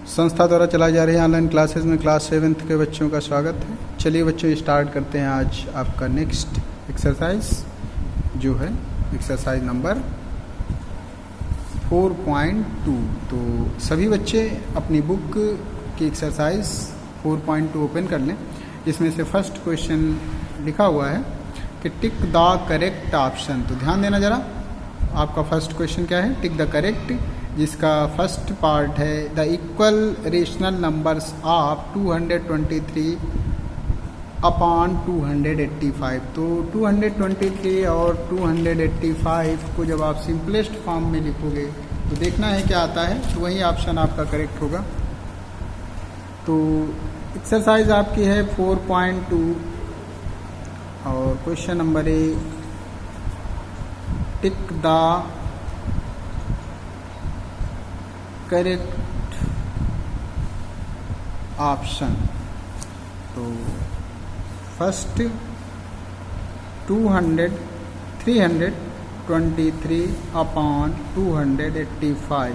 संस्था द्वारा चलाई जा रही ऑनलाइन क्लासेस में क्लास 7th के बच्चों का स्वागत है। चलिए बच्चों स्टार्ट करते हैं आज आपका नेक्स्ट एक्सरसाइज जो है एक्सरसाइज नंबर 4.2। तो सभी बच्चे अपनी बुक की एक्सरसाइज 4.2 ओपन कर लें। इसमें से फर्स्ट क्वेश्चन लिखा हुआ है कि टिक द करेक्ट ऑप्शन। तो ध्यान देना ज़रा, आपका फर्स्ट क्वेश्चन क्या है, टिक द करेक्ट, जिसका फर्स्ट पार्ट है the equal rational numbers of 223 upon 285। तो 223 और 285 को जब आप सिंपलेस्ट फॉर्म में लिखोगे तो देखना है क्या आता है, तो वही ऑप्शन आपका करेक्ट होगा। तो एक्सरसाइज आपकी है 4.2 और question number A, tick the correct option. तो फर्स्ट 323 अपॉन 285।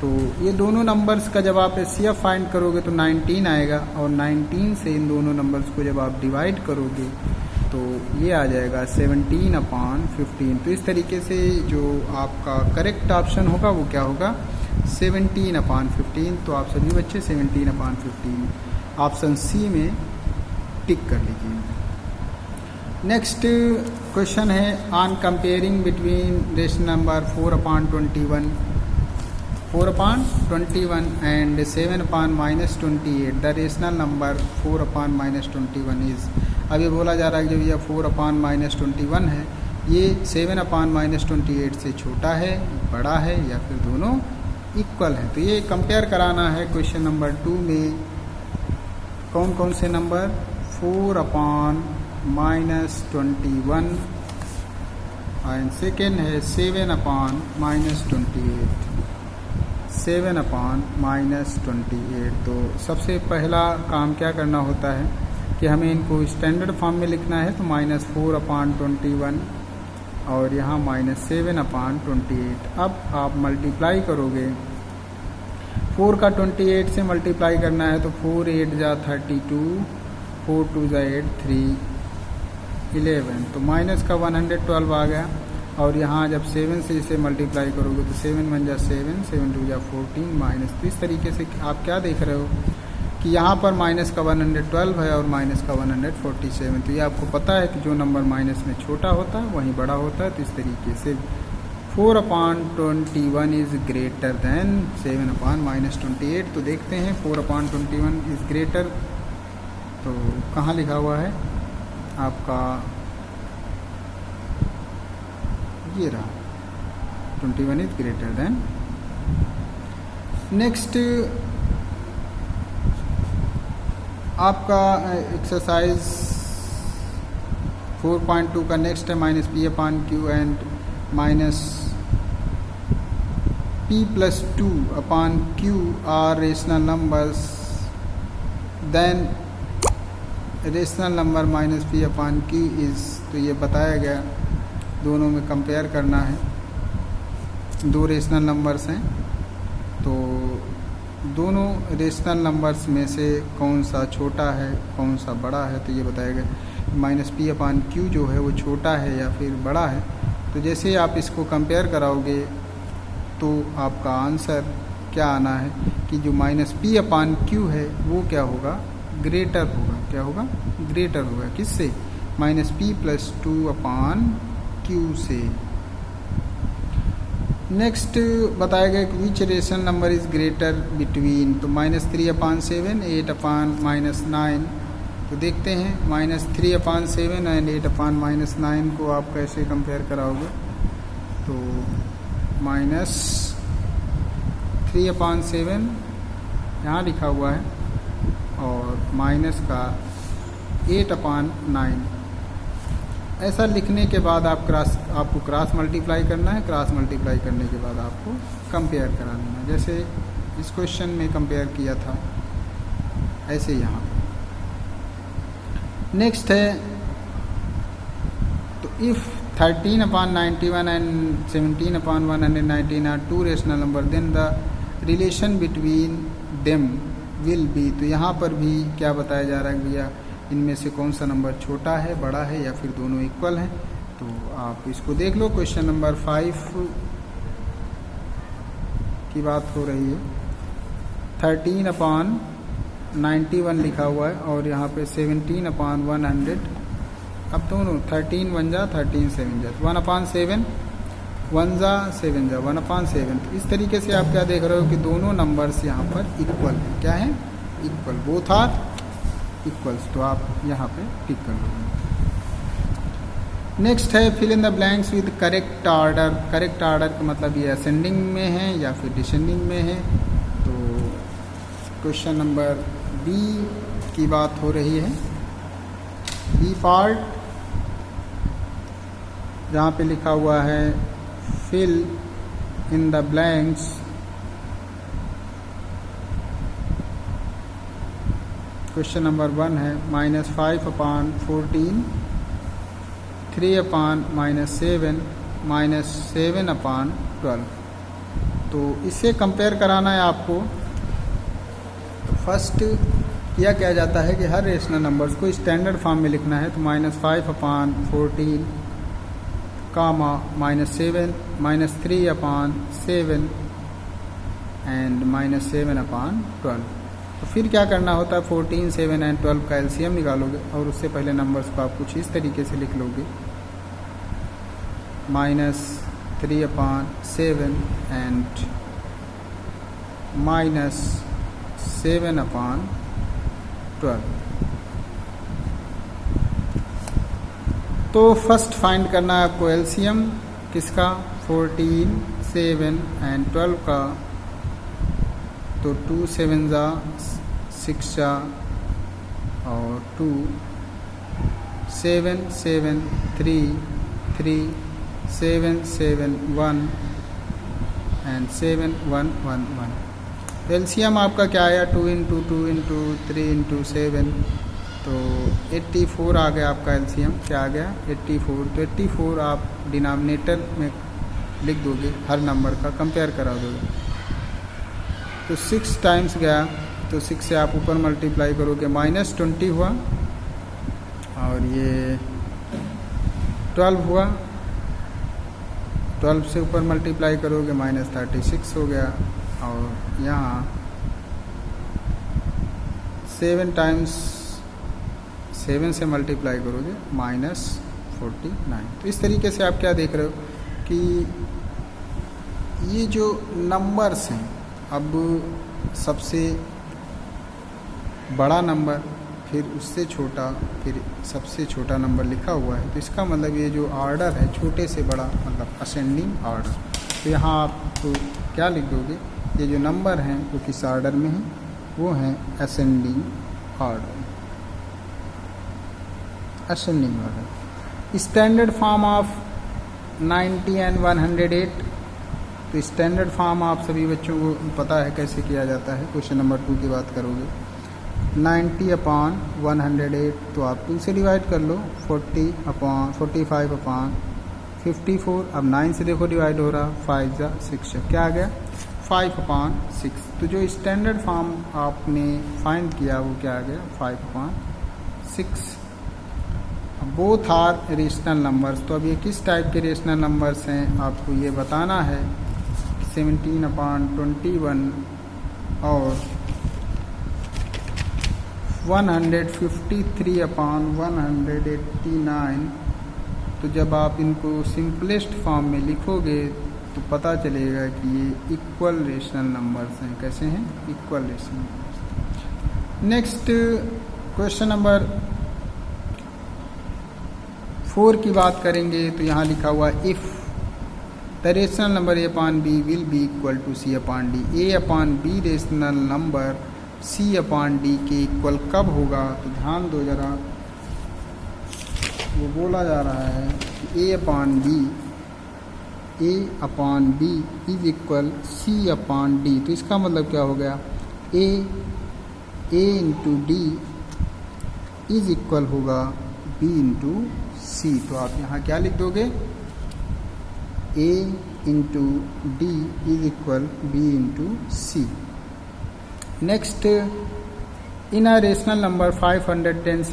तो ये दोनों नंबर्स का जब आप एचसीएफ फाइंड करोगे तो 19 आएगा और 19 से इन दोनों नंबर्स को जब आप डिवाइड करोगे तो ये आ जाएगा 17 अपॉन 15। तो इस तरीके से जो आपका करेक्ट ऑप्शन होगा वो क्या होगा, 17 अपॉन 15। तो आप सभी बच्चे 17 अपॉन 15 ऑप्शन सी में टिक कर लीजिए। नेक्स्ट क्वेश्चन है on comparing between rational number 4/21 and 7/-28 the rational number 4/-21 is. अब ये बोला जा रहा है कि जब यह 4/-21 है, ये 7/-28 से छोटा है, बड़ा है या फिर दोनों इक्वल है। तो ये कंपेयर कराना है क्वेश्चन नंबर 2 में कौन कौन से नंबर, 4/-21 एंड सेकेंड है 7/-28। तो सबसे पहला काम क्या करना होता है कि हमें इनको स्टैंडर्ड फॉर्म में लिखना है। तो -4/21 और यहाँ -7/28। अब आप मल्टीप्लाई करोगे, 4 का 28 से मल्टीप्लाई करना है तो 4 8 जा 32, 4 2 जा 8, 3 11। तो माइनस का 112 आ गया और यहाँ जब 7 से इसे मल्टीप्लाई करोगे तो 7 1 जा 7, 7 2 जा 14 माइनस। तो इस तरीके से आप क्या देख रहे हो कि यहाँ पर माइनस का 112 है और माइनस का 147। तो ये आपको पता है कि जो नंबर माइनस में छोटा होता है वहीं बड़ा होता है। तो इस तरीके से 4/21 इज़ ग्रेटर दैन 7/-28। तो देखते हैं 4/21 इज़ ग्रेटर, तो कहाँ लिखा हुआ है आपका, ये रहा 21 इज़ ग्रेटर दैन। नेक्स्ट आपका एक्सरसाइज 4.2 का नेक्स्ट है -p/q and -p+2/q are rational numbers, then rational number -p/q is. तो ये बताया गया, दोनों में कंपेयर करना है, दो रेशनल नंबर्स हैं तो दोनों रेशनल नंबर्स में से कौन सा छोटा है कौन सा बड़ा है। तो ये बताया गया -p/q जो है वो छोटा है या फिर बड़ा है। तो जैसे आप इसको कंपेयर कराओगे तो आपका आंसर क्या आना है कि जो -p/q है वो क्या होगा, ग्रेटर होगा। क्या होगा, ग्रेटर होगा किससे, -p+2/q से। नेक्स्ट बताया गया कि which rational number is greater between. तो -3/7 8/-9। तो देखते हैं -3/7 एंड 8/-9 को आप कैसे कंपेयर कराओगे। तो -3/7 यहाँ लिखा हुआ है और माइनस का 8/9। ऐसा लिखने के बाद आपको क्रॉस मल्टीप्लाई करना है। क्रॉस मल्टीप्लाई करने के बाद आपको कंपेयर कराना है, जैसे इस क्वेश्चन में कंपेयर किया था ऐसे यहाँ। नेक्स्ट है तो if 13/91 and 17/119 are two rational numbers, then the relation between them will be, तो यहाँ पर भी क्या बताया जा रहा है भैया, इनमें से कौन सा नंबर छोटा है, बड़ा है, या फिर दोनों इक्वल हैं। तो आप इसको देख लो। क्वेश्चन नंबर 5 की बात हो रही है। 13/91 लिखा हुआ है और यहाँ पे 17/100। अब दोनों 13 1 जा 13 7 जा 1/7 1 जा 7 जा 1/7। तो इस तरीके से आप क्या देख रहे हो कि दोनों नंबर्स यहाँ पर इक्वल है। क्या है? Equal, both are equals. तो आप यहाँ पे टिक कर लो। नेक्स्ट है fill in the blanks with correct order. Correct order का मतलब ये असेंडिंग में है या फिर डिसेंडिंग में है। तो क्वेश्चन नंबर बी की बात हो रही है। बी पार्ट, जहाँ पे लिखा हुआ है fill in the blanks question number 1 है -5/14, 3/-7, -7/12। तो इससे कंपेयर कराना है आपको। तो फर्स्ट किया क्या जाता है कि हर रेशनल नंबर्स को स्टैंडर्ड फॉर्म में लिखना है। तो -5/14, -7, -3/7 एंड -7/12। तो फिर क्या करना होता है, 14, 7 एंड 12 का एलसीएम निकालोगे और उससे पहले नंबर्स को आप कुछ इस तरीके से लिख लोगे, -3/7 एंड -7/12। तो फर्स्ट फाइंड करना है आपको एलसीएम किसका, 14, 7 एंड 12 का। तो 2 7 जा 6 जा और 2, 7 7 3 3 7 7 1 एंड 7 1 1 1। एलसीएम आपका क्या आया, 2 × 2 × 3 × 7। तो 84 आ गया आपका एलसीएम। क्या आ गया, 84। तो 84 आप डिनोमिनेटर में लिख दोगे, हर नंबर का कंपेयर करा दोगे। तो 6 टाइम्स गया, तो 6 से आप ऊपर मल्टीप्लाई करोगे, -20 हुआ और ये 12 हुआ। 12 से ऊपर मल्टीप्लाई करोगे, -36 हो गया। और यहाँ 7 टाइम्स 7 से मल्टीप्लाई करोगे, -49। तो इस तरीके से आप क्या देख रहे हो कि ये जो नंबर्स हैं, अब सबसे बड़ा नंबर, फिर उससे छोटा, फिर सबसे छोटा नंबर लिखा हुआ है। तो इसका मतलब ये जो ऑर्डर है छोटे से बड़ा, मतलब असेंडिंग ऑर्डर। तो यहाँ आप तो क्या लिख दोगे, ये जो नंबर हैं वो किस ऑर्डर में हैं, वो हैं ascending order. Ascending order. Standard form of 90 and 108। तो स्टैंडर्ड फॉर्म आप सभी बच्चों को पता है कैसे किया जाता है। क्वेश्चन नंबर 2 की बात करोगे, 90/108, तो आप 2 से डिवाइड कर लो, 45/54। अब 9 से देखो डिवाइड हो रहा, 5 जा 6, क्या आ गया, 5/6। तो जो स्टैंडर्ड फॉर्म आपने फाइंड किया वो क्या आ गया, 5/6। Both are rational numbers. तो अब ये किस टाइप के रेशनल नंबर्स हैं आपको ये बताना है। 17/21 और 153/189। तो जब आप इनको सिंपलेस्ट फॉर्म में लिखोगे तो पता चलेगा कि ये इक्वल रेशनल नंबर्स हैं। कैसे हैं, equal rational numbers. Next question number 4 की बात करेंगे। तो यहाँ लिखा हुआ if the rational number A/B will be equal to C/D। A/B rational number C/D के इक्वल कब होगा। तो ध्यान दो जरा, वो बोला जा रहा है कि A/B इज इक्वल C/D। तो इसका मतलब क्या हो गया, A × D इज इक्वल होगा B × C। तो आप यहाँ क्या लिख दोगे, A × D is equal B × C। Next, in a rational number 510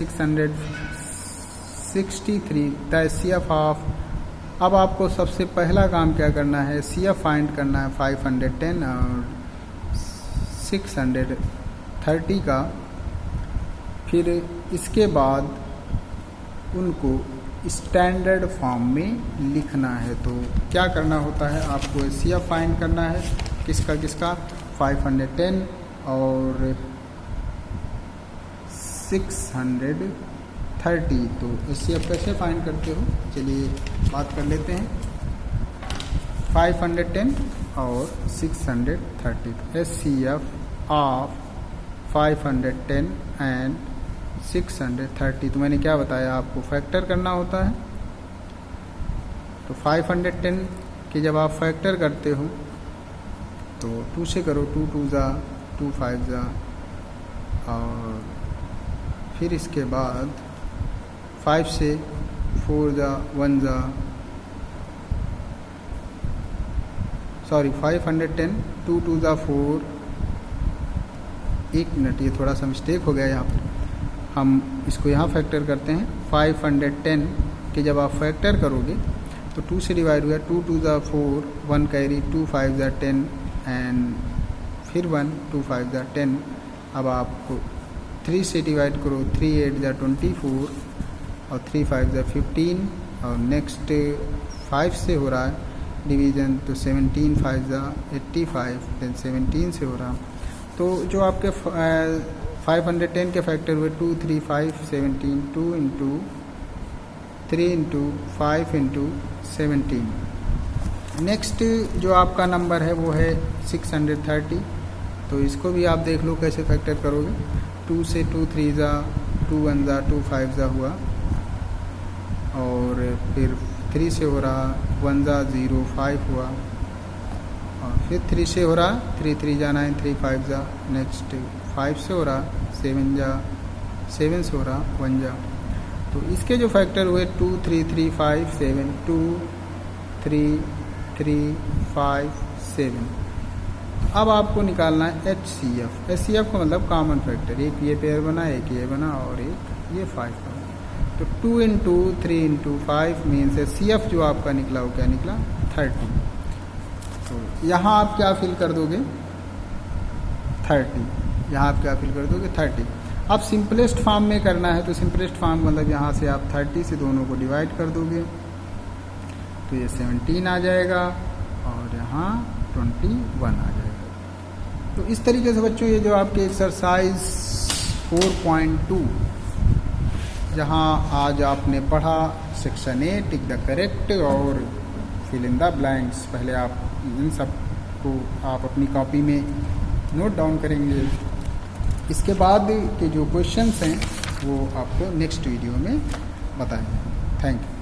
663 the CF of, अब आपको सबसे पहला काम क्या करना है, CF फाइंड करना है 510 और 630 का। फिर इसके बाद उनको स्टैंडर्ड फॉर्म में लिखना है। तो क्या करना होता है, आपको CF फाइंड करना है किसका 510 और 630। तो CF कैसे फाइंड करते हो, चलिए बात कर लेते हैं। 510 और 630, SCF ऑफ 510 एंड 630। तो मैंने क्या बताया आपको, फैक्टर करना होता है। तो 510 के जब आप फैक्टर करते हो तो 2 से करो, 2 2 जा 2 5 जा, और फिर इसके बाद 5 से 4 जा 1 जा, सॉरी 510 2 2 जा 4, एक मिनट, ये थोड़ा सा मिस्टेक हो गया यहाँ पर। हम इसको यहाँ फैक्टर करते हैं। 510 के जब आप फैक्टर करोगे तो 2 से डिवाइड हुआ, 2 2 जा 4, 1 कैरी, 2 5 जा 10 एंड फिर 1, 2 5 जा 10। अब आपको 3 से डिवाइड करो, 3 8 जा 24 और 3 5 जा 15, और नेक्स्ट 5 से हो रहा है डिवीज़न, तो 17 5 जा 85, देन 17 से हो रहा। तो जो आपके 510 के फैक्टर हुए 2 3 5 17, 2 इंटू 3 इंटू 5 इंटू 17। नेक्स्ट जो आपका नंबर है वो है 630। तो इसको भी आप देख लो कैसे फैक्टर करोगे। 2 से 2 3 जा 2 1 जा 2 5 जा हुआ, और फिर 3 से हो रहा 1 जा 0 5 हुआ, और फिर 3 से हो रहा 3 3 जा 9 3 5 जा, नेक्स्ट 5 से हो रहा 7 जा 7 से हो रहा 1 जा। तो इसके जो फैक्टर हुए 2 3 3 5 7, 2 3 3 5 7। अब आपको निकालना है HCF। HCF का मतलब कॉमन फैक्टर, एक ये पेयर बना, एक ये बना और एक ये 5 बना। तो 2 इंटू 3 इंटू 5 मीन्स CF जो आपका निकला वो क्या निकला 30। तो यहाँ आप क्या फिल कर दोगे 30, यहाँ आप क्या फिल कर दोगे 30। अब सिंपलेस्ट फॉर्म में करना है, तो सिंपलेस्ट फॉर्म मतलब यहाँ से आप 30 से दोनों को डिवाइड कर दोगे तो ये 17 आ जाएगा और यहाँ 21 आ जाएगा। तो इस तरीके से बच्चों ये जो आपके एक्सरसाइज 4.2 जहाँ आज आपने पढ़ा section A tick the correct और फिल इन द ब्लैंक्स, पहले आप इन सब को आप अपनी कॉपी में नोट डाउन करेंगे। इसके बाद के जो क्वेश्चंस हैं वो आपको नेक्स्ट वीडियो में बताएंगे। Thank you.